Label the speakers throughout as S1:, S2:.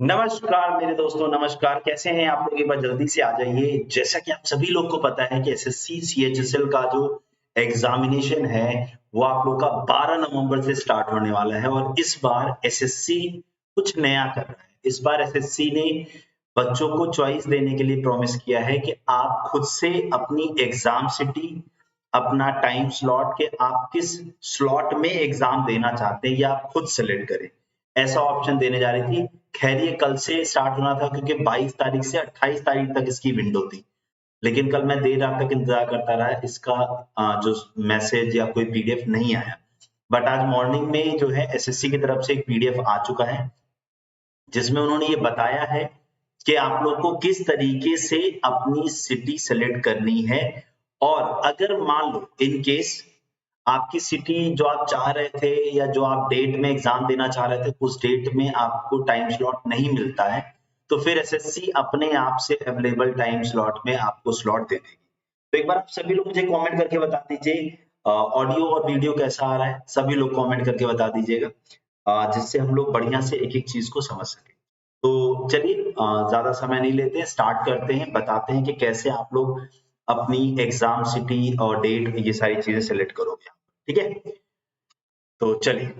S1: नमस्कार मेरे दोस्तों, नमस्कार। कैसे हैं आप लोग? एक बार जल्दी से आ जाइए। जैसा कि आप सभी लोग को पता है कि एसएससी सीएचएसएल का जो एग्जामिनेशन है वो आप लोग का 12 नवंबर से स्टार्ट होने वाला है और इस बार एसएससी कुछ नया कर रहा है। इस बार एसएससी ने बच्चों को चॉइस देने के लिए प्रॉमिस किया है कि आप खुद से अपनी एग्जाम सिटी, अपना टाइम स्लॉट के आप किस स्लॉट में एग्जाम देना चाहते हैं, ये आप खुद सेलेक्ट करें। ऐसा ऑप्शन देने जा रही थी। खैर ये कल से स्टार्ट होना था क्योंकि 22 तारीख से 28 तारीख तक इसकी विंडो थी। लेकिन कल मैं देर रात तक इंतजार करता रहा, इसका जो मैसेज या कोई पीडीएफ नहीं आया। बट आज मॉर्निंग में जो है एसएससी की तरफ से एक पीडीएफ आ चुका है जिसमें उन्होंने ये बताया है कि आप लोग को किस तरीके से अपनी सिटी सेलेक्ट करनी है। और अगर मान लो इन केस आपकी सिटी जो आप चाह रहे थे या जो आप डेट में एग्जाम देना चाह रहे थे उस डेट में आपको टाइम स्लॉट नहीं मिलता है, तो फिर एसएससी अपने आप से अवेलेबल टाइम स्लॉट में आपको स्लॉट दे देगी। तो एक बार आप सभी लोग मुझे कमेंट करके बता दीजिए ऑडियो और वीडियो कैसा आ रहा है। सभी लोग कमेंट करके बता दीजिएगा जिससे हम लोग बढ़िया से एक एक चीज को समझ सके। तो चलिए ज्यादा समय नहीं लेते, स्टार्ट करते हैं, बताते हैं कि कैसे आप लोग अपनी एग्जाम सिटी और डेट ये सारी चीजें सेलेक्ट करोगे। ठीक है, तो चलिए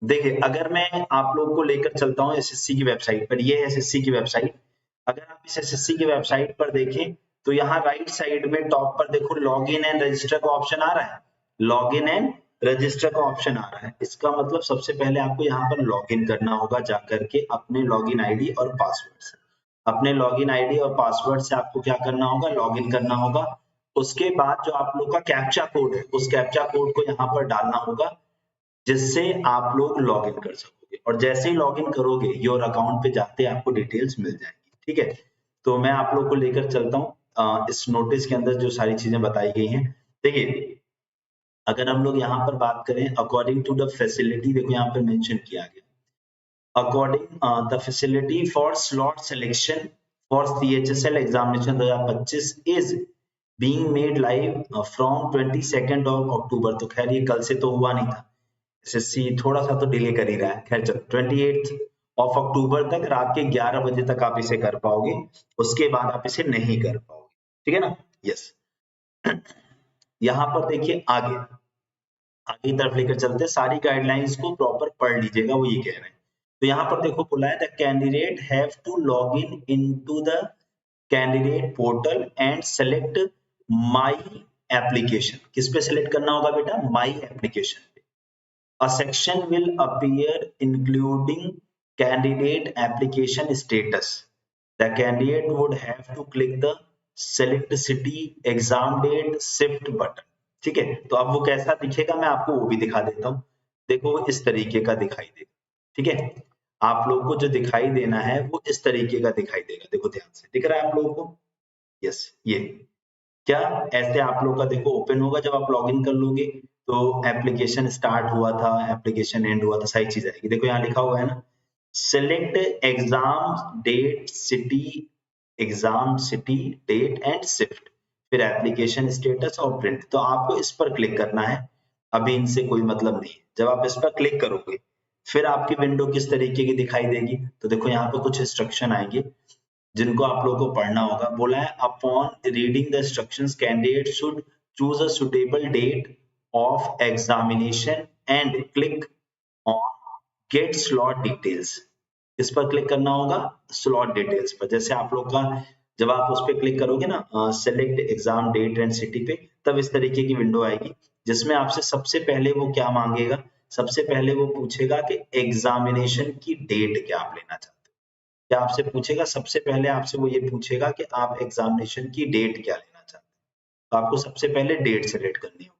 S1: देखिए, अगर मैं आप लोग को लेकर चलता हूँ एसएससी की वेबसाइट पर, ये है एसएससी की वेबसाइट। अगर आप इस एसएससी की वेबसाइट पर देखें तो यहाँ राइट साइड में टॉप पर देखो लॉग इन एंड रजिस्टर का ऑप्शन आ रहा है। लॉग इन एंड रजिस्टर का ऑप्शन आ रहा है। इसका मतलब सबसे पहले आपको यहाँ पर लॉग इन करना होगा जाकर के अपने लॉग इन आईडी और पासवर्ड से। अपने लॉग इन आईडी और पासवर्ड से आपको क्या करना होगा, लॉग इन करना होगा। उसके बाद जो आप लोग का कैप्चा कोड है उस कैप्चा कोड को यहाँ पर डालना होगा जिससे आप लोग लॉग इन कर सकोगे। और जैसे ही लॉग इन करोगे योर अकाउंट पे जाते आपको डिटेल्स मिल जाएंगी। ठीक है, तो मैं आप लोग को लेकर चलता हूँ इस नोटिस के अंदर जो सारी चीजें बताई गई हैं। देखिए, अगर हम लोग यहाँ पर बात करें अकॉर्डिंग टू द फैसिलिटी, देखो यहाँ पर मेंशन किया गया according the facility for slot selection for CHSL examination 2025 is being made live from 22 of October. तो खैर ये कल से तो हुआ नहीं था, एसएससी थोड़ा सा तो डिले कर ही रहा है। खैर चलो 28 ऑफ अक्टूबर तक रात के 11 बजे तक आप इसे कर पाओगे, उसके बाद आप इसे नहीं कर पाओगे। ठीक है ना, यस। यहाँ पर देखिए आगे आगे की तरफ लेकर चलते, सारी गाइडलाइंस को प्रॉपर पढ़ लीजिएगा, वो ये कह रहे हैं। तो यहाँ पर देखो बोला है the candidate have to log in into the candidate portal and select my application. किस पे सेलेक्ट करना होगा बेटा, my application. A section will appear including candidate application status. The candidate would have to click the select city, exam date, shift button. ठीक है, तो अब वो कैसा दिखेगा मैं आपको वो भी दिखा देता हूँ। देखो वो इस तरीके का दिखाई देगा। ठीक है, आप लोगों को जो दिखाई देना है वो इस तरीके का दिखाई देगा। देखो ध्यान से, दिख रहा है आप लोगों को? यस, ये क्या ऐसे आप लोग का देखो ओपन होगा जब आप लॉगिन कर लोगे, तो एप्लीकेशन स्टार्ट हुआ था, एप्लीकेशन एंड हुआ था, सारी चीज आएगी। देखो यहाँ लिखा हुआ है ना, select exam date city, exam city date and shift, फिर एप्लीकेशन स्टेटस और प्रिंट। तो आपको इस पर क्लिक करना है, अभी इनसे कोई मतलब नहीं है। जब आप इस पर क्लिक करोगे फिर आपकी विंडो किस तरीके की दिखाई देगी, तो देखो यहाँ पे कुछ इंस्ट्रक्शन आएंगे जिनको आप लोगों को पढ़ना होगा। बोला है upon reading the instructions candidate should choose a suitable date of examination and click on get slot details. इस पर क्लिक करना होगा, स्लॉट डिटेल्स पर। जैसे आप लोग का जब आप उस पर क्लिक करोगे ना select exam date and city पे, तब इस तरीके की विंडो आएगी जिसमें आपसे सबसे पहले वो क्या मांगेगा, सबसे पहले वो पूछेगा कि एग्जामिनेशन की डेट क्या आप लेना चाहते हो। क्या आपसे पूछेगा, सबसे पहले आपसे वो ये पूछेगा कि आप एग्जामिनेशन की डेट क्या लेना चाहते हैं। तो आपको सबसे पहले डेट सेलेक्ट करनी होगी।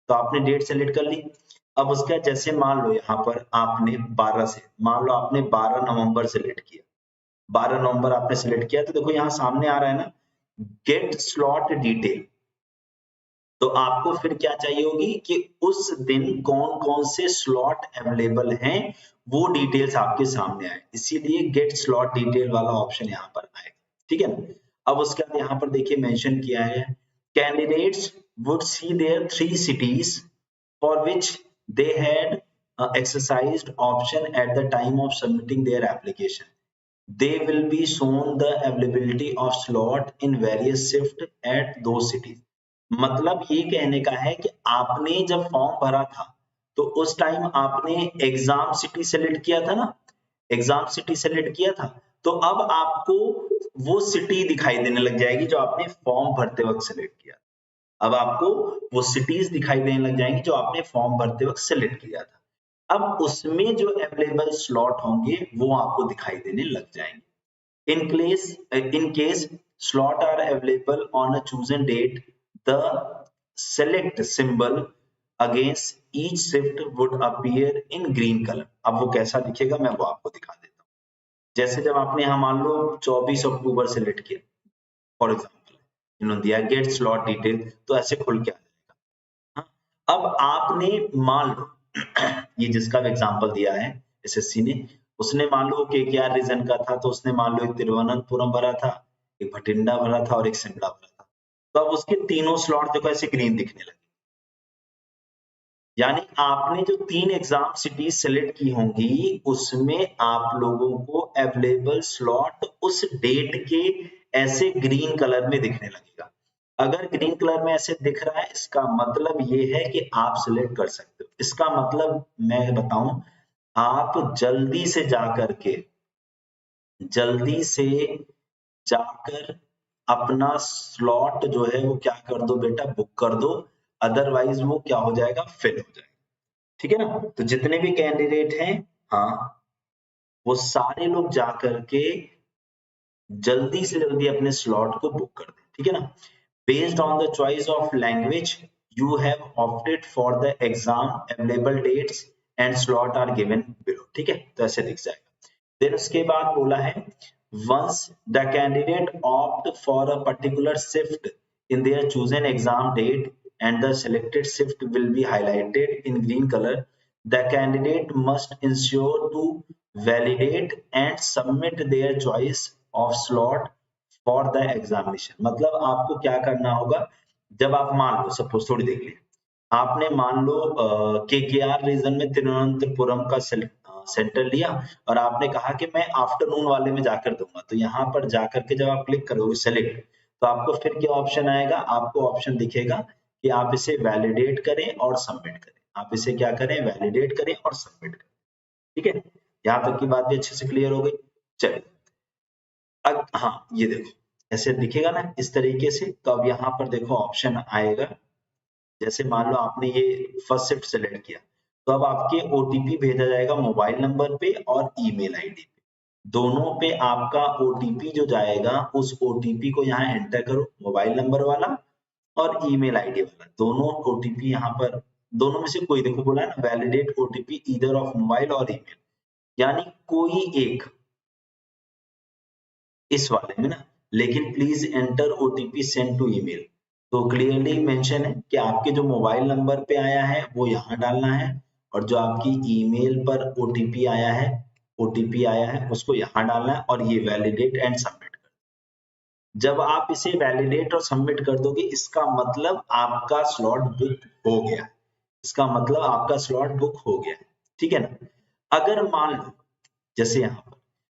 S1: तो आपने डेट सेलेक्ट कर ली। अब उसका जैसे मान लो यहाँ पर आपने 12 से, मान लो आपने 12 नवंबर सेलेक्ट किया, 12 नवंबर आपने सेलेक्ट किया, तो देखो यहाँ सामने आ रहा है ना गेट स्लॉट डिटेल। तो आपको फिर क्या चाहिए होगी कि उस दिन कौन कौन से स्लॉट अवेलेबल हैं वो डिटेल्स आपके सामने आए, इसीलिए गेट स्लॉट डिटेल वाला ऑप्शन यहाँ पर आएगा। ठीक है ना, अब उसके बाद यहाँ पर देखिए मेंशन किया है candidates would see there 3 cities for which they had exercised option at the time of submitting their application. They will be shown the availability of slot in various shift at those cities. मतलब ये कहने का है कि आपने जब form भरा था तो उस टाइम आपने एग्जाम सिटी सेलेक्ट किया था ना, एग्जाम सिटी सेलेक्ट किया था, तो अब आपको वो सिटी दिखाई देने लग जाएगी जो आपने फॉर्म भरते वक्त सेलेक्ट किया। अब आपको वो सिटीज दिखाई देने लग जाएंगी जो आपने फॉर्म भरते वक्त सेलेक्ट किया था। अब उसमें जो अवेलेबल स्लॉट होंगे वो आपको दिखाई देने लग जाएंगे। In case slot are available on a chosen date, the select symbol against each shift would appear in green color. अब वो कैसा दिखेगा मैं वो आपको दिखा देता हूँ। जैसे जब आपने यहाँ मान लो 24 अक्टूबर सेलेक्ट किया फॉर एग्जाम्पल, इन्होंने दिया गेट स्लॉट डिटेल, तो ऐसे खुल के आ जाएगा। हाँ? अब आपने मान लो ये जिसका एग्जाम्पल दिया है एसएससी ने, उसने मान लो केकेआर रीजन का था तो उसने मान लो एक तिरुवनंतपुरम भरा था, एक भटिंडा भरा था और एक शिमला भरा था, तो अब उसके तीनों स्लॉट देखो ऐसे ग्रीन दिखने लगे। यानी आपने जो 3 एग्जाम सिटीज सेलेक्ट की होंगी उसमें आप लोगों को अवेलेबल स्लॉट उस डेट के ऐसे ग्रीन कलर में दिखने लगेगा। अगर ग्रीन कलर में ऐसे दिख रहा है इसका मतलब ये है कि आप सिलेक्ट कर सकते हो। इसका मतलब मैं बताऊं, आप जल्दी से जाकर अपना स्लॉट जो है वो क्या कर दो बेटा, बुक कर दो, अदरवाइज वो क्या हो जाएगा, फिल हो जाएगा। ठीक है ना। तो जितने भी कैंडिडेट हैं, हाँ, वो सारे लोग जाकर के जल्दी से जल्दी अपने स्लॉट को बुक कर दें। ठीक है ना। Based on the choice of language you have opted for the exam, available dates and slot are given below. ठीक है, तो ऐसे दिख जाएगा। देन उसके बाद बोला है once the candidate opt for a particular shift in their chosen exam date and the selected shift will be highlighted in green color, the candidate must ensure to validate and submit their choice of slot for the examination। मतलब आपको क्या करना होगा, जब आप मान लो suppose थोड़ी देख लीजिए, आपने मान लो केकेआर रीजन में तिरुवनंतपुरम का सेंटर लिया और आपने कहा कि मैं आफ्टरनून वाले में जाकर दूंगा, तो यहाँ पर जाकर के जब आप क्लिक करोगे सेलेक्ट, तो आपको फिर क्या ऑप्शन आएगा, आपको ऑप्शन दिखेगा कि आप इसे वैलिडेट करें और सबमिट करें। आप इसे क्या करें, वैलिडेट करें और सबमिट करें। ठीक है, यहाँ तक की बात भी अच्छे से क्लियर हो गई। चलिए अब हाँ ये देखो ऐसे दिखेगा ना इस तरीके से। तो अब यहाँ पर देखो ऑप्शन आएगा, जैसे मान लो आपने ये फर्स्ट शिफ्ट सेलेक्ट किया तो अब आपके ओटीपी भेजा जाएगा मोबाइल नंबर पे और ईमेल आईडी पे। दोनों पे आपका ओटीपी जो जाएगा उस ओटीपी को यहाँ एंटर करो, मोबाइल नंबर वाला और ईमेल आईडी वाला, दोनों ओटीपी यहाँ पर, दोनों में से कोई, देखो बोला है ना validate OTP either of mobile और ईमेल, यानी कोई एक इस वाले में ना, लेकिन please enter OTP send to email. तो क्लियरली मेंशन है कि आपके जो मोबाइल नंबर पे आया है वो यहाँ डालना है और जो आपकी ईमेल पर ओटीपी आया है उसको यहाँ डालना है और ये वैलिडेट एंड सबमिट कर। जब आप इसे वैलिडेट और सबमिट कर दोगे इसका मतलब आपका स्लॉट बुक हो गया, इसका मतलब आपका स्लॉट बुक हो गया। ठीक है ना। अगर मान लो जैसे यहाँ पर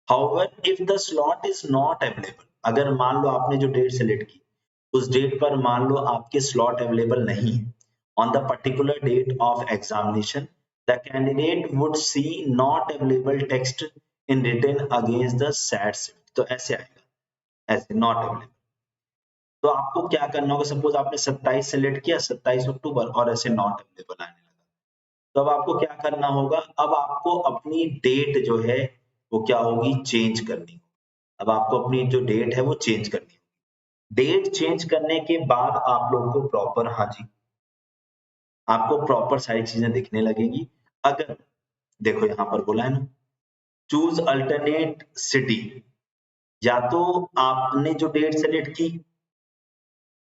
S1: however if the slot is not available, अगर मान लो आपने जो डेट सेलेक्ट की उस डेट पर मान लो आपके स्लॉट अवेलेबल नहीं है, on the particular date of examination the candidate would see not available text in written against the set shift। तो ऐसे आएगा, ऐसे नॉट अवेलेबल। तो आपको क्या करना होगा, सपोज आपने 27 सेलेक्ट किया 27 अक्टूबर और ऐसे नॉट अवेलेबल आने लगा, तो अब आपको क्या करना होगा, अब आपको अपनी डेट जो है वो क्या होगी, चेंज करनी। अब आपको अपनी जो डेट है वो चेंज करनी है। डेट चेंज करने के बाद आप लोगों को प्रॉपर, हाँ जी, आपको प्रॉपर सारी चीजें दिखने लगेगी। अगर देखो यहाँ पर बोला है ना चूज अल्टरनेट सिटी, या तो आपने जो डेट सेलेक्ट की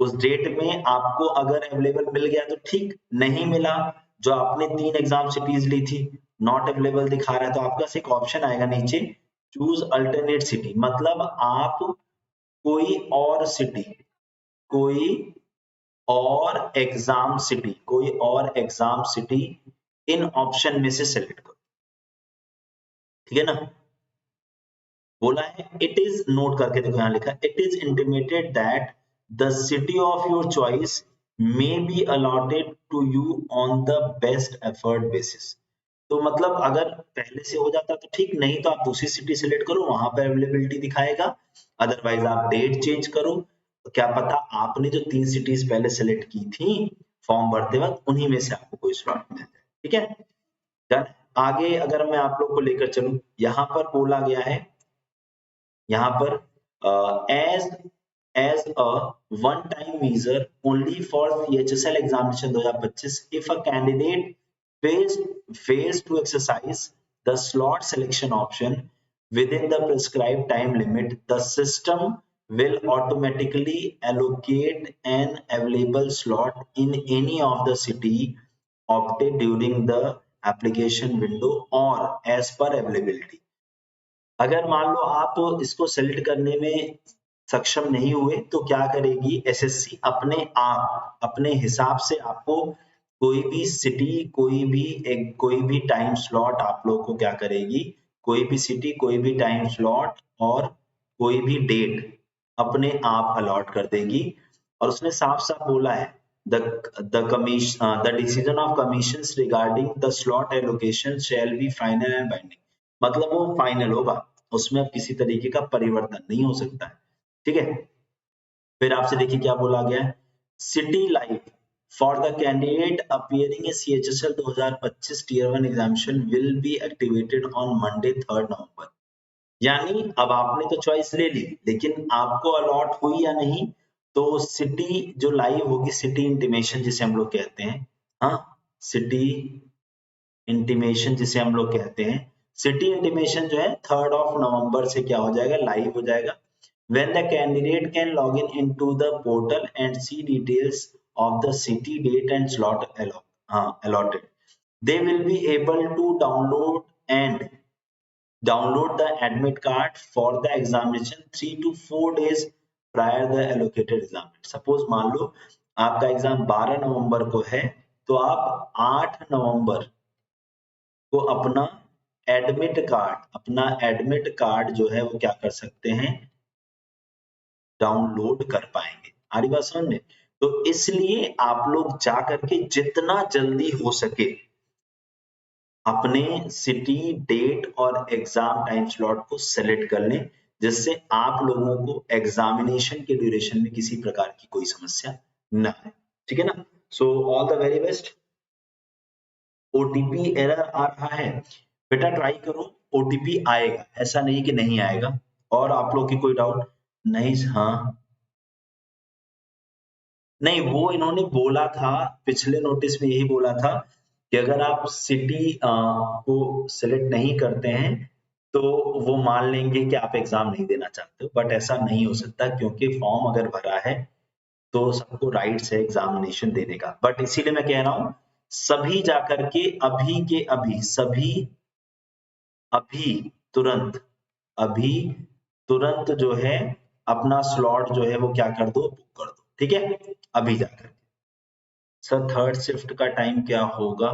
S1: उस डेट में आपको अगर अवेलेबल मिल गया तो ठीक, नहीं मिला, जो आपने 3 एग्जाम सिटीज ली थी नॉट अवेलेबल दिखा रहा है, तो आपका एक ऑप्शन आएगा नीचे चूज अल्टरनेट सिटी, मतलब आप कोई और सिटी, कोई और एग्जाम सिटी इन ऑप्शन में से सिलेक्ट करो, ठीक है ना। बोला है इट इज, नोट करके देखो यहाँ लिखा है, it is intimated that the city of your choice may be allotted to you on the best effort basis. तो मतलब अगर पहले से हो जाता तो ठीक, नहीं तो आप दूसरी सिटी सिलेक्ट करो, वहां पर अवेलेबिलिटी दिखाएगा। अदरवाइज आप डेट चेंज करो, तो क्या पता आपने जो 3 सिटीज पहले सिलेक्ट की थी फॉर्म भरते वक्त, उन्हीं में से आपको कोई स्लॉट मिल जाए, ठीक है। डन। आगे अगर मैं आप लोग को लेकर चलूं, यहाँ पर बोला गया है, यहाँ पर as a one time measure only for CHSL examination 2025, if a candidate fails to exercise the slot selection option within the prescribed time limit, the system will automatically allocate an available slot in any of the city opted during the application window or as per availability। अगर मान लो आप इसको select करने में सक्षम नहीं हुए तो क्या करेगी एसएससी, अपने आप अपने हिसाब से आपको कोई भी सिटी, कोई भी टाइम स्लॉट आप लोग को क्या करेगी, कोई भी सिटी, कोई भी टाइम स्लॉट और कोई भी डेट अपने आप अलॉट कर देगी। और उसने साफ साफ बोला है the decision of commissions regarding the slot allocation shall be final and binding, मतलब वो फाइनल होगा, उसमें अब किसी तरीके का परिवर्तन नहीं हो सकता है, ठीक है। फिर आपसे देखिए क्या बोला गया है, city live for the candidate appearing in CHSL 2025 tier 1 examination will be activated on Monday 3 November. यानी अब आपने तो चॉइस ले ली, लेकिन आपको अलॉट हुई या नहीं, तो सिटी जो लाइव होगी, सिटी इंटीमेशन जिसे हम लोग कहते हैं, हाँ सिटी इंटीमेशन जिसे हम लोग कहते हैं, सिटी इंटीमेशन जो है 3 नवंबर से क्या हो जाएगा, लाइव हो जाएगा। When the candidate can log in into the portal and see details of the city date and slot allotted, they will be able to download the admit card for the examination 3 to 4 days prior the allocated exam। Suppose मान लो आपका exam 12 नवंबर को है, तो आप 8 नवंबर को अपना admit card जो है वो क्या कर सकते हैं, डाउनलोड कर पाएंगे। आ रही बात समझ में। तो इसलिए आप लोग जा करके जितना जल्दी हो सके अपने सिटी, डेट और एग्जाम टाइम स्लॉट को सेलेक्ट कर लें, जिससे आप लोगों को एग्जामिनेशन के ड्यूरेशन में किसी प्रकार की कोई समस्या ना आए, ठीक है ना। So all the very best. OTP error आ रहा है, बेटा ट्राई करो, ओटीपी आएगा, ऐसा नहीं कि नहीं आएगा। और आप लोग की कोई डाउट नहीं? हाँ नहीं, वो इन्होंने बोला था पिछले नोटिस में, यही बोला था कि अगर आप सिटी को सिलेक्ट नहीं करते हैं तो वो मान लेंगे कि आप एग्जाम नहीं देना चाहते हो, बट ऐसा नहीं हो सकता, क्योंकि फॉर्म अगर भरा है तो सबको राइट्स है एग्जामिनेशन देने का। बट इसीलिए मैं कह रहा हूं सभी जाकर के अभी के अभी, सभी अभी तुरंत, अभी तुरंत जो है अपना स्लॉट जो है वो क्या कर दो, बुक कर दो, ठीक है अभी जाकर। सर थर्ड शिफ्ट का टाइम क्या होगा?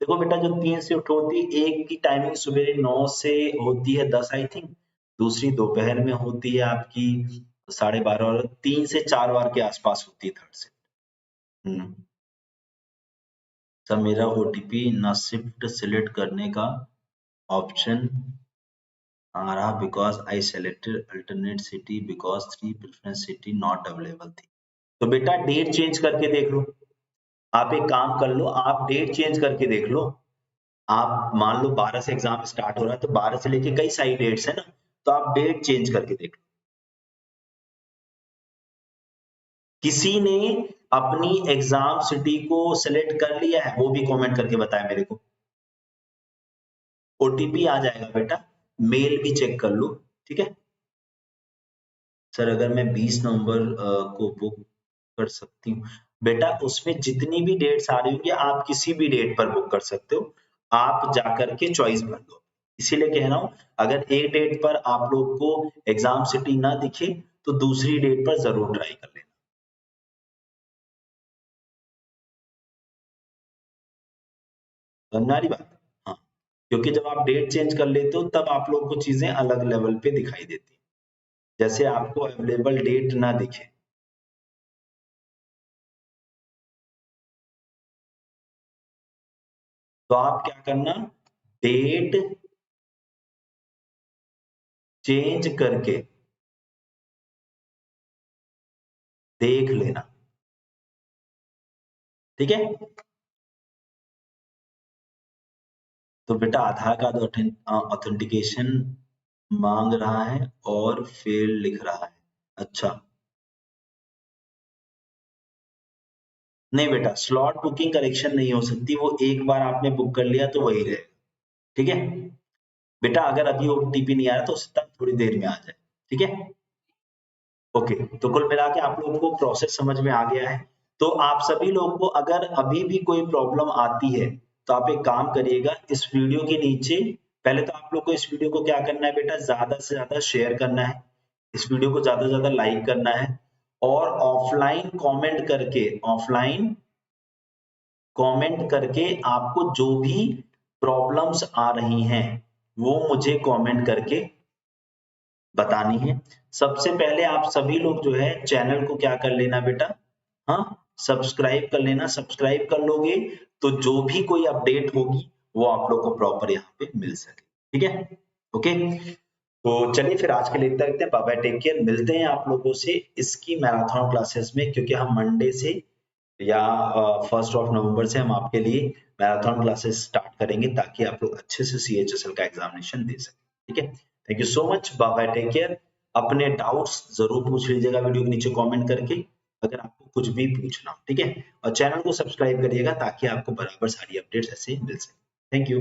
S1: देखो बेटा जो 3 शिफ्ट होती है, एक की टाइमिंग सवेरे 9 से होती है 10 आई थिंक, दूसरी दोपहर में होती है आपकी 12:30, और 3 से 4 बार के आसपास होती है थर्ड शिफ्ट। सर मेरा ओटीपी ना शिफ्ट सिलेक्ट करने का ऑप्शन आ रहा because I selected alternate city because 3 preference city not available थी। तो बेटा डेट चेंज करके देख लो, आप एक काम कर लो, आप डेट चेंज करके देख लो। आप मान लो 12 से एग्जाम स्टार्ट हो रहा है, तो 12 से लेके कई सारी डेट्स है ना, तो आप डेट चेंज करके देख लो। किसी ने अपनी एग्जाम सिटी को सिलेक्ट कर लिया है, वो भी कमेंट करके बताए मेरे को। ओटीपी आ जाएगा बेटा, मेल भी चेक कर लो, ठीक है। सर अगर मैं 20 नवंबर को बुक कर सकती हूँ, बेटा उसमें जितनी भी डेट्स आ रही होंगी आप किसी भी डेट पर बुक कर सकते हो, आप जाकर के चॉइस भर दो। इसीलिए कह रहा हूँ अगर एक डेट पर आप लोग को एग्जाम सिटी ना दिखे तो दूसरी डेट पर जरूर ट्राई कर लेना। समझ आ रही बात? हाँ, क्योंकि जब आप डेट चेंज कर लेते हो तब आप लोग को चीजें अलग लेवल पे दिखाई देती है, जैसे आपको अवेलेबल डेट ना दिखे। तो आप क्या करना, डेट चेंज करके देख लेना, ठीक है। तो बेटा आधार कार्ड ऑथेंटिकेशन मांग रहा है और फेल लिख रहा है। अच्छा, नहीं बेटा, स्लॉट बुकिंग करेक्शन नहीं हो सकती, वो एक बार आपने बुक कर लिया तो वही रहेगा, ठीक है बेटा। अगर अभी ओटीपी नहीं आ रहा तो उससे थोड़ी देर में आ जाए, ठीक है। ओके, तो कुल मिला के आप लोगों को प्रोसेस समझ में आ गया है। तो आप सभी लोगों को अगर अभी भी कोई प्रॉब्लम आती है तो आप एक काम करिएगा, इस वीडियो के नीचे पहले तो आप लोग को इस वीडियो को क्या करना है बेटा, ज्यादा से ज्यादा शेयर करना है, इस वीडियो को ज्यादा से ज्यादा लाइक करना है, और ऑफलाइन कमेंट करके, ऑफलाइन कमेंट करके आपको जो भी प्रॉब्लम्स आ रही हैं वो मुझे कमेंट करके बतानी है। सबसे पहले आप सभी लोग जो है चैनल को क्या कर लेना बेटा, हाँ सब्सक्राइब कर लेना। सब्सक्राइब कर लोगे तो जो भी कोई अपडेट होगी वो आप लोग को प्रॉपर यहाँ पे मिल सके, ठीक है। ओके, तो चलिए फिर आज के लिए इतना रखते हैं। Bye bye, take care. मिलते हैं आप लोगों से इसकी मैराथन क्लासेस में, क्योंकि हम मंडे से या 1 नवंबर से हम आपके लिए मैराथन क्लासेस स्टार्ट करेंगे ताकि आप लोग अच्छे से CHSL का एग्जामिनेशन दे सकें, ठीक है। Thank you so much, bye bye, take care. अपने डाउट्स जरूर पूछ लीजिएगा वीडियो के नीचे कमेंट करके, अगर आपको कुछ भी पूछना हो, ठीक है। और चैनल को सब्सक्राइब करिएगा ताकि आपको बराबर सारी अपडेट्स ऐसे मिल सके। Thank you.